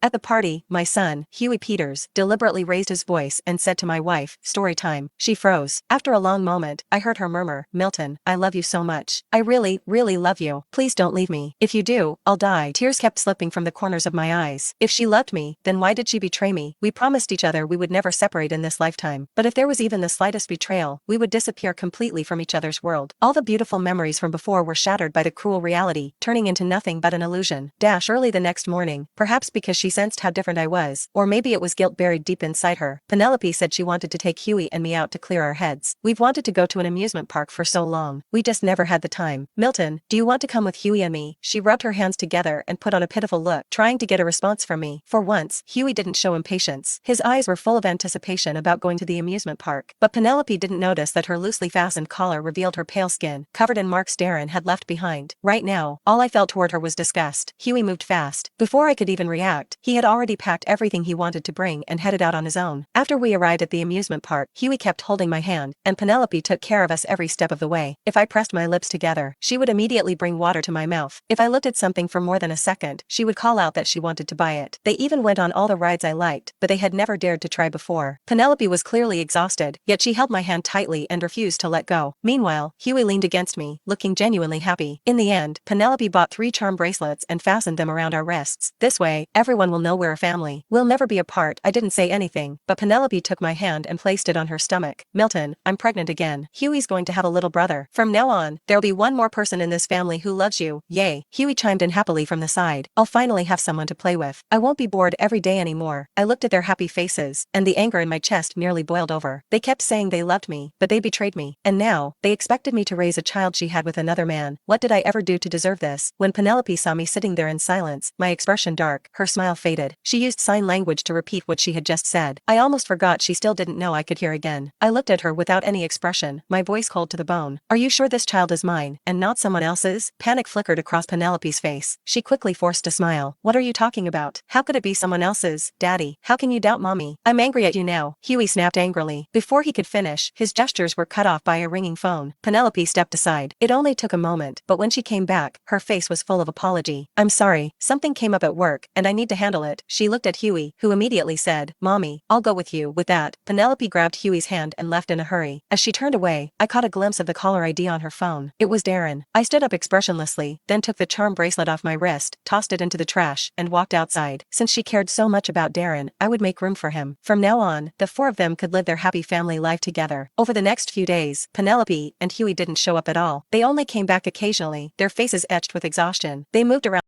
At the party, my son, Huey Peters, deliberately raised his voice and said to my wife, "Story time." She froze. After a long moment, I heard her murmur, "Milton, I love you so much. I really, really love you. Please don't leave me. If you do, I'll die." Tears kept slipping from the corners of my eyes. If she loved me, then why did she betray me? We promised each other we would never separate in this lifetime. But if there was even the slightest betrayal, we would disappear completely from each other's world. All the beautiful memories from before were shattered by the cruel reality, turning into nothing but an illusion. Early the next morning, perhaps because she sensed how different I was, or maybe it was guilt buried deep inside her, Penelope said she wanted to take Huey and me out to clear our heads. We've wanted to go to an amusement park for so long. We just never had the time. Milton, do you want to come with Huey and me? She rubbed her hands together and put on a pitiful look, trying to get a response from me. For once, Huey didn't show impatience. His eyes were full of anticipation about going to the amusement park. But Penelope didn't notice that her loosely fastened collar revealed her pale skin, covered in marks Darren had left behind. Right now, all I felt toward her was disgust. Huey moved fast. Before I could even react, he had already packed everything he wanted to bring and headed out on his own. After we arrived at the amusement park, Huey kept holding my hand, and Penelope took care of us every step of the way. If I pressed my lips together, she would immediately bring water to my mouth. If I looked at something for more than a second, she would call out that she wanted to buy it. They even went on all the rides I liked, but they had never dared to try before. Penelope was clearly exhausted, yet she held my hand tightly and refused to let go. Meanwhile, Huey leaned against me, looking genuinely happy. In the end, Penelope bought 3 charm bracelets and fastened them around our wrists. This way, everyone will know we're a family. We'll never be apart. I didn't say anything, but Penelope took my hand and placed it on her stomach. "Milton, I'm pregnant again. Huey's going to have a little brother. From now on, there'll be one more person in this family who loves you. Yay." Huey chimed in happily from the side. "I'll finally have someone to play with. I won't be bored every day anymore." I looked at their happy faces, and the anger in my chest nearly boiled over. They kept saying they loved me, but they betrayed me. And now, they expected me to raise a child she had with another man. What did I ever do to deserve this? When Penelope saw me sitting there in silence, my expression dark, her smile faded. She used sign language to repeat what she had just said. I almost forgot she still didn't know I could hear again. I looked at her without any expression, my voice cold to the bone. "Are you sure this child is mine, and not someone else's?" Panic flickered across Penelope's face. She quickly forced a smile. "What are you talking about? How could it be someone else's? Daddy, how can you doubt Mommy? I'm angry at you now," Huey snapped angrily. Before he could finish, his gestures were cut off by a ringing phone. Penelope stepped aside. It only took a moment, but when she came back, her face was full of apology. "I'm sorry, something came up at work, and I need to handle it." She looked at Huey, who immediately said, "Mommy, I'll go with you." With that, Penelope grabbed Huey's hand and left in a hurry. As she turned away, I caught a glimpse of the caller ID on her phone. It was Darren. I stood up expressionlessly, then took the charm bracelet off my wrist, tossed it into the trash, and walked outside. Since she cared so much about Darren, I would make room for him. From now on, the 4 of them could live their happy family life together. Over the next few days, Penelope and Huey didn't show up at all. They only came back occasionally, their faces etched with exhaustion. They moved around